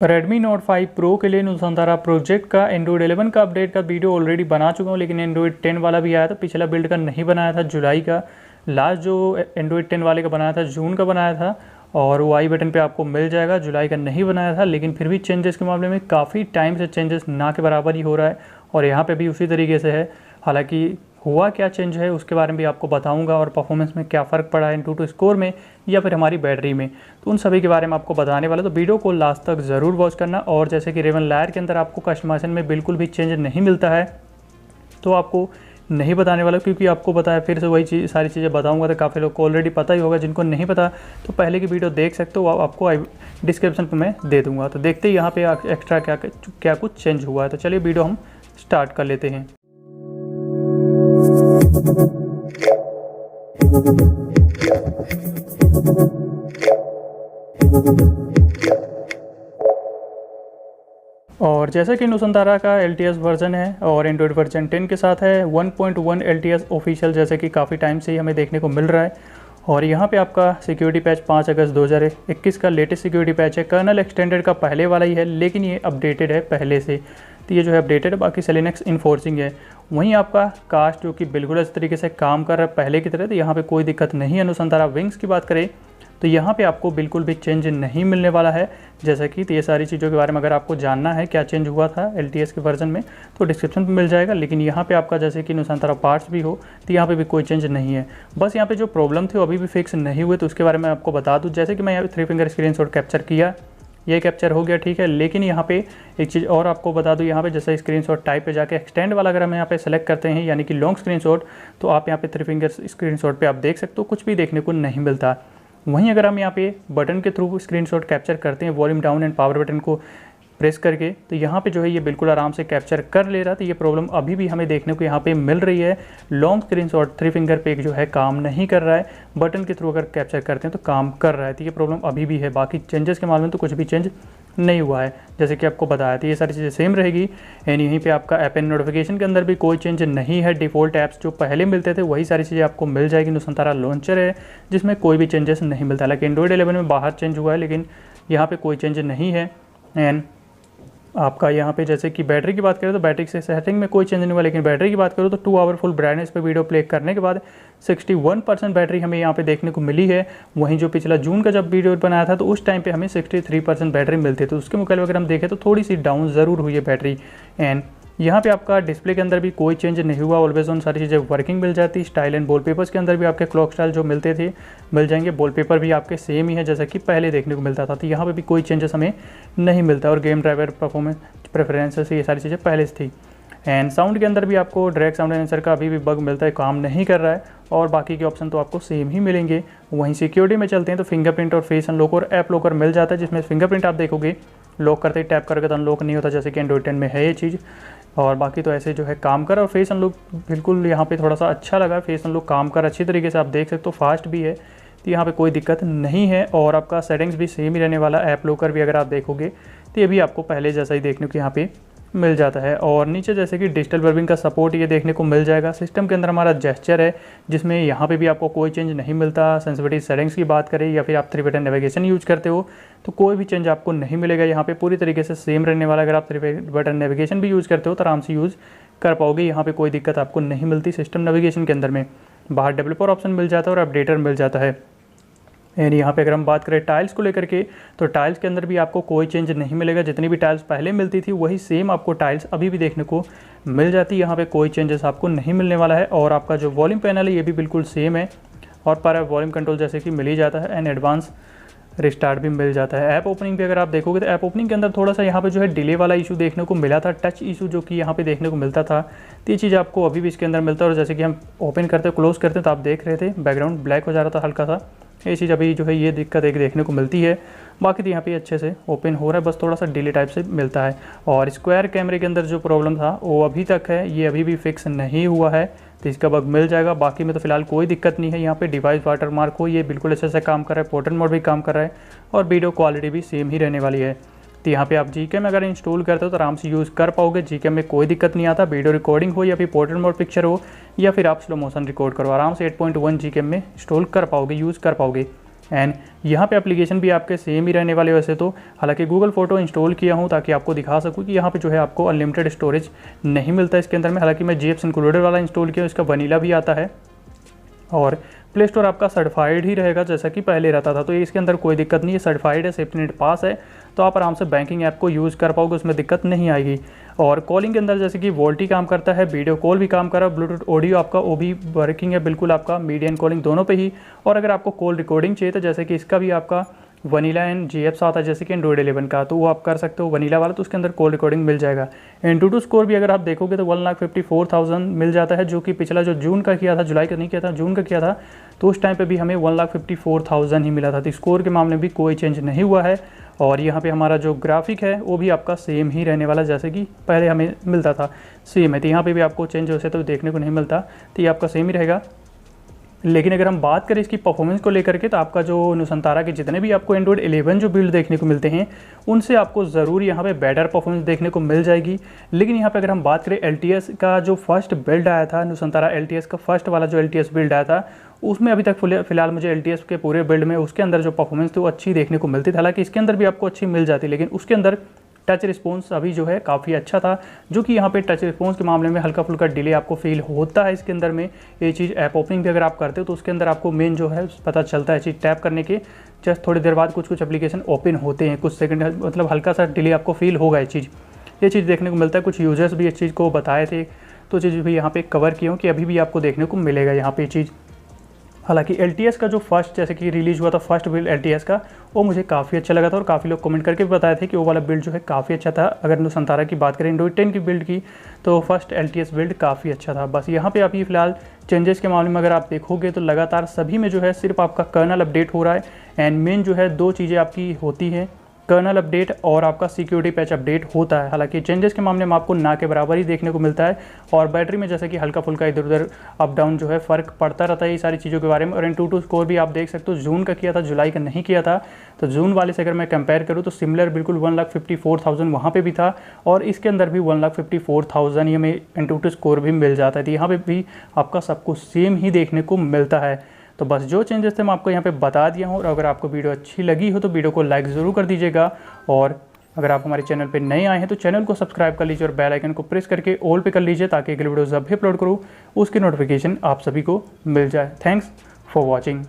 Redmi Note 5 Pro के लिए Nusantara project का एंड्रॉइड 11 का अपडेट का वीडियो ऑलरेडी बना चुका हूँ, लेकिन एंड्रॉइड 10 वाला भी आया था। पिछला बिल्ड का नहीं बनाया था, जुलाई का लास्ट जो एंड्रॉइड 10 वाले का बनाया था जून का बनाया था, और वो आई बटन पे आपको मिल जाएगा। जुलाई का नहीं बनाया था, लेकिन फिर भी चेंजेस के मामले में काफ़ी टाइम से चेंजेस ना के बराबर ही हो रहा है, और यहाँ पे भी उसी तरीके से है। हालांकि हुआ क्या चेंज है उसके बारे में भी आपको बताऊंगा, और परफॉर्मेंस में क्या फ़र्क पड़ा है AnTuTu स्कोर में या फिर हमारी बैटरी में, तो उन सभी के बारे में आपको बताने वाला। तो वीडियो को लास्ट तक ज़रूर वॉच करना। और जैसे कि रेवन लायर के अंदर आपको कस्टमाइजेशन में बिल्कुल भी चेंज नहीं मिलता है, तो आपको नहीं बताने वाला, क्योंकि आपको बताया फिर से वही सारी चीज़ें बताऊंगा तो काफ़ी लोग को ऑलरेडी पता ही होगा। जिनको नहीं पता तो पहले की वीडियो देख सकते हो, आपको डिस्क्रिप्शन पर मैं दे दूँगा। तो देखते ही यहाँ पे एक्स्ट्रा क्या कुछ चेंज हुआ है। तो चलिए वीडियो हम स्टार्ट कर लेते हैं। और जैसा कि नुसंतारा का LTS वर्जन है और एंड्रॉइड वर्जन 10 के साथ है 1.1 LTS ऑफिशियल, जैसे कि काफ़ी टाइम से ही हमें देखने को मिल रहा है। और यहाँ पे आपका सिक्योरिटी पैच 5 अगस्त 2021 का लेटेस्ट सिक्योरिटी पैच है। कर्नल एक्सटेंडेड का पहले वाला ही है, लेकिन ये अपडेटेड है पहले से, तो ये जो है अपडेटेड है। बाकी सेलिनक्स इन्फोर्सिंग है। वहीं आपका कास्ट जो कि बिल्कुल इस तरीके से काम कर रहा है पहले की तरह, तो यहाँ पे कोई दिक्कत नहीं है। नुसंतारा विंग्स की बात करें तो यहाँ पे आपको बिल्कुल भी चेंज नहीं मिलने वाला है। जैसा कि तो ये सारी चीज़ों के बारे में अगर आपको जानना है क्या चेंज हुआ था LTS के वर्जन में, तो डिस्क्रिप्शन में मिल जाएगा। लेकिन यहाँ पे आपका जैसे कि नुसंतारा पार्ट्स भी हो, तो यहाँ पे भी कोई चेंज नहीं है। बस यहाँ पे जो प्रॉब्लम थे वो अभी भी फिक्स नहीं हुए, तो उसके बारे में आपको बता दूँ। जैसे कि मैं यहाँ पे 3 फिंगर स्क्रीनशॉट कैप्चर किया, ये कैप्चर हो गया, ठीक है। लेकिन यहाँ पे एक चीज़ और आपको बता दूँ, यहाँ पे जैसे स्क्रीनशॉट टाइप पे जाके एक्सटेंड वाला अगर हम यहाँ पे सेलेक्ट करते हैं, यानी कि लॉन्ग स्क्रीनशॉट, तो आप यहाँ पे 3 फिंगर स्क्रीनशॉट पे आप देख सकते हो कुछ भी देखने को नहीं मिलता। वहीं अगर हम यहाँ पे बटन के थ्रू स्क्रीनशॉट कैप्चर करते हैं, volume down and power button को प्रेस करके, तो यहाँ पे जो है ये बिल्कुल आराम से कैप्चर कर ले रहा। तो ये प्रॉब्लम अभी भी हमें देखने को यहाँ पे मिल रही है। लॉन्ग स्क्रीनशॉट 3 फिंगर पे जो है काम नहीं कर रहा है, बटन के थ्रू अगर कैप्चर करते हैं तो काम कर रहा है। तो ये प्रॉब्लम अभी भी है। बाकी चेंजेस के मामले में तो कुछ भी चेंज नहीं हुआ है, जैसे कि आपको बताया था। ये सारी चीज़ें सेम रहेगी। एंड यहीं पे आपका ऐप एंड नोटिफिकेशन के अंदर भी कोई चेंज नहीं है। डिफ़ॉल्ट ऐप्स जो पहले मिलते थे वही सारी चीज़ें आपको मिल जाएगी। नुसंतारा लॉन्चर है जिसमें कोई भी चेंजेस नहीं मिलता। हालांकि एंड्रॉइड 11 में बाहर चेंज हुआ है, लेकिन यहाँ पे कोई चेंज नहीं है। एंड आपका यहाँ पे जैसे कि बैटरी की बात करें तो बैटरी से सेटिंग में कोई चेंज नहीं हुआ, लेकिन बैटरी की बात करूँ तो 2 आवर फुल ब्राइटनेस पे वीडियो प्ले करने के बाद 61% बैटरी हमें यहाँ पे देखने को मिली है। वहीं जो पिछला जून का जब वीडियो बनाया था तो उस टाइम पे हमें 63% बैटरी मिलती है, तो उसके मुकाबले अगर हम देखें तो थोड़ी सी डाउन ज़रूर हुई है बैटरी। एंड यहाँ पे आपका डिस्प्ले के अंदर भी कोई चेंज नहीं हुआ। ऑलवेज ऑन सारी चीज़ें वर्किंग मिल जाती। स्टाइल एंड वॉलपेपर्स के अंदर भी आपके क्लॉक स्टाइल जो मिलते थे मिल जाएंगे। वॉलपेपर भी आपके सेम ही है जैसा कि पहले देखने को मिलता था, तो यहाँ पे भी कोई चेंजेस हमें नहीं मिलता। और गेम ड्राइवर परफॉर्मेंस प्रेफरेंसेस ये सारी चीज़ें पहले से थी। एंड साउंड के अंदर भी आपको डायरेक्ट साउंड एनहांसर का अभी भी बग मिलता है, काम नहीं कर रहा है। और बाकी के ऑप्शन तो आपको सेम ही मिलेंगे। वहीं सिक्योरिटी में चलते हैं तो फिंगरप्रिंट और फेस अनलॉक और ऐप लॉकर मिल जाता है, जिसमें फिंगरप्रिंट आप देखोगे लॉक करते ही टैप करके तो अनलॉक नहीं होता, जैसे कि एंड्रॉइड 10 में है ये चीज़। और बाकी तो ऐसे जो है काम कर। और फेस अनलॉक बिल्कुल यहाँ पे थोड़ा सा अच्छा लगा। फेस अनलॉक काम कर अच्छी तरीके से, आप देख सकते हो फास्ट भी है, तो यहाँ पे कोई दिक्कत नहीं है। और आपका सेटिंग्स भी सेम ही रहने वाला। ऐप लॉकर भी अगर आप देखोगे तो ये भी आपको पहले जैसा ही देखने को यहाँ पे मिल जाता है। और नीचे जैसे कि डिजिटल वेलबींग का सपोर्ट ये देखने को मिल जाएगा। सिस्टम के अंदर हमारा जेस्चर है, जिसमें यहाँ पे भी आपको कोई चेंज नहीं मिलता। सेंसिटिविटी सेटिंग्स की बात करें या फिर आप 3 बटन नेविगेशन यूज करते हो तो कोई भी चेंज आपको नहीं मिलेगा। यहाँ पे पूरी तरीके से सेम रहने वाला। अगर आप 3 बटन नेविगेशन भी यूज़ करते हो तो आराम से यूज़ कर पाओगे, यहाँ पे कोई दिक्कत आपको नहीं मिलती। सिस्टम नेविगेशन के अंदर में बाहर डेवलपर ऑप्शन मिल जाता है और अपडेटर मिल जाता है। एंड यहाँ पे अगर हम बात करें टाइल्स को लेकर के, तो टाइल्स के अंदर भी आपको कोई चेंज नहीं मिलेगा। जितनी भी टाइल्स पहले मिलती थी वही सेम आपको टाइल्स अभी भी देखने को मिल जाती है। यहाँ पे कोई चेंजेस आपको नहीं मिलने वाला है। और आपका जो वॉल्यूम पैनल है ये भी बिल्कुल सेम है, और पर वॉल्यूम कंट्रोल जैसे कि मिल ही जाता है। एंड एडवांस रिस्टार्ट भी मिल जाता है। ऐप ओपनिंग भी अगर आप देखोगे तो ऐप ओपनिंग के अंदर थोड़ा सा यहाँ पे जो है डिले वाला इशू देखने को मिला था, टच इशू जो कि यहाँ पे देखने को मिलता था, तो ये चीज़ आपको अभी भी इसके अंदर मिलता है। और जैसे कि हम ओपन करते क्लोज करते तो आप देख रहे थे बैकग्राउंड ब्लैक हो जा रहा था हल्का सा, ये चीज़ अभी जो है ये दिक्कत एक देखने को मिलती है। बाकी तो यहाँ पे अच्छे से ओपन हो रहा है, बस थोड़ा सा डिले टाइप से मिलता है। और स्क्वायर कैमरे के अंदर जो प्रॉब्लम था वो अभी तक है, ये अभी भी फिक्स नहीं हुआ है, तो इसका बग मिल जाएगा। बाकी में तो फिलहाल कोई दिक्कत नहीं है। यहाँ पे डिवाइस वाटर मार्क हो ये बिल्कुल अच्छे से काम कर रहा है, पोर्ट्रेट मोड भी काम कर रहा है, और वीडियो क्वालिटी भी सेम ही रहने वाली है। तो यहाँ पे आप GCam अगर इंस्टॉल करते हो तो आराम से यूज़ कर पाओगे। GCam में कोई दिक्कत नहीं आता। वीडियो रिकॉर्डिंग हो या फिर पोर्ट्रेट मोड पिक्चर हो या फिर आप स्लो मोशन रिकॉर्ड करो, आराम से 8.1 GCam में इंस्टॉल कर पाओगे, यूज़ कर पाओगे। एंड यहाँ पे एप्लीकेशन भी आपके सेम ही रहने वाले वैसे तो, हालांकि गूगल फ़ोटो इंस्टॉल किया हूँ ताकि आपको दिखा सकूँ कि यहाँ पे जो है आपको अनलिमिटेड स्टोरेज नहीं मिलता इसके अंदर में। हालांकि मैं GFs इंक्लूडेड वाला इंस्टॉल किया, इसका वनीला भी आता है और प्ले स्टोर आपका सर्टिफाइड ही रहेगा जैसा कि पहले रहता था, तो ये इसके अंदर कोई दिक्कत नहीं है, सर्टिफाइड है, सेफ्टी नेट पास है, तो आप आराम से बैंकिंग ऐप को यूज़ कर पाओगे, उसमें दिक्कत नहीं आएगी। और कॉलिंग के अंदर जैसे कि वोल्टी काम करता है, वीडियो कॉल भी काम कर रहा है, ब्लूटूथ ऑडियो आपका वो भी वर्किंग है बिल्कुल आपका, मीडिया एंड कॉलिंग दोनों पे ही। और अगर आपको कॉल रिकॉर्डिंग चाहिए तो जैसे कि इसका भी आपका वनीला एंड GFs आता है जैसे कि एंड्रॉइड 11 का, तो वो आप कर सकते हो वनीला वाला, तो उसके अंदर कॉल रिकॉर्डिंग मिल जाएगा। एंटूटू स्कोर भी अगर आप देखोगे तो 1,54,000 मिल जाता है, जो कि पिछला जो जून का किया था, जुलाई का नहीं किया था, जून का किया था, तो उस टाइम पे भी हमें 1,54,000 ही मिला था। तो स्कोर के मामले में भी कोई चेंज नहीं हुआ है। और यहाँ पे हमारा जो ग्राफिक है वो भी आपका सेम ही रहने वाला जैसे कि पहले हमें मिलता था, सेम है। तो यहाँ पे भी आपको चेंज वैसे तो देखने को नहीं मिलता, तो ये आपका सेम ही रहेगा। लेकिन अगर हम बात करें इसकी परफॉर्मेंस को लेकर के, तो आपका जो नुसंतारा के जितने भी आपको एंड्रॉइड 11 जो बिल्ड देखने को मिलते हैं उनसे आपको ज़रूर यहाँ पे बेटर परफॉर्मेंस देखने को मिल जाएगी। लेकिन यहाँ पे अगर हम बात करें LTS का जो फर्स्ट बिल्ड आया था, नुसंतारा LTS का फर्स्ट वाला जो LTS बिल्ड आया था, उसमें अभी तक फिलहाल मुझे LTS के पूरे बिल्ड में उसके अंदर जो परफॉर्मेंस थी वो अच्छी देखने को मिलती थी। हालांकि इसके अंदर भी आपको अच्छी मिल जाती, लेकिन उसके अंदर टच रिस्पॉन्स अभी जो है काफ़ी अच्छा था, जो कि यहाँ पे टच रिस्पॉन्स के मामले में हल्का फुल्का डिले आपको फील होता है इसके अंदर में। ये चीज़ ऐप ओपनिंग भी अगर आप करते हो तो उसके अंदर आपको मेन जो है पता चलता है, चीज़ टैप करने के जस्ट थोड़ी देर बाद कुछ एप्लीकेशन ओपन होते हैं, कुछ सेकंड मतलब हल्का सा डिले आपको फील होगा। ये चीज़ देखने को मिलता है। कुछ यूजर्स भी इस चीज़ को बताए थे, तो चीज़ भी यहाँ पे कवर की हूँ कि अभी भी आपको देखने को मिलेगा यहाँ पे चीज़। हालांकि LTS का जो फर्स्ट जैसे कि रिलीज़ हुआ था फर्स्ट बिल्ड LTS का, वो मुझे काफ़ी अच्छा लगा था और काफ़ी लोग कमेंट करके भी बताए थे कि वो वाला बिल्ड जो है काफ़ी अच्छा था। अगर नुसंतारा की बात करें एंड्रॉइड 10 की बिल्ड की, तो फर्स्ट LTS बिल्ड काफ़ी अच्छा था। बस यहाँ पे अभी फ़िलहाल चेंजेस के मामले में अगर आप देखोगे तो लगातार सभी में जो है सिर्फ आपका कर्नल अपडेट हो रहा है। एंड मेन जो है 2 चीज़ें आपकी होती हैं, कर्नल अपडेट और आपका सिक्योरिटी पैच अपडेट होता है। हालांकि चेंजेस के मामले में आपको ना के बराबर ही देखने को मिलता है। और बैटरी में जैसे कि हल्का फुल्का इधर उधर अप डाउन जो है फ़र्क पड़ता रहता है ये सारी चीज़ों के बारे में। और एंटूटू स्कोर भी आप देख सकते हो, जून का किया था, जुलाई का नहीं किया था, तो जून वाले से अगर मैं कंपेयर करूँ तो सिमिलर बिल्कुल 1,54,000 वहाँ पर भी था, और इसके अंदर भी 1,54,000 ही हमें एंटूटू स्कोर भी मिल जाता है। तो यहाँ पर भी आपका सब कुछ सेम ही देखने को मिलता है। तो बस जो चेंजेस थे मैं आपको यहाँ पे बता दिया हूँ। और अगर आपको वीडियो अच्छी लगी हो तो वीडियो को लाइक ज़रूर कर दीजिएगा। और अगर आप हमारे चैनल पे नए आए हैं तो चैनल को सब्सक्राइब कर लीजिए और बेल आइकन को प्रेस करके ऑल पे कर लीजिए, ताकि अगली वीडियो जब भी अपलोड करूँ उसकी नोटिफिकेशन आप सभी को मिल जाए। Thanks for watching.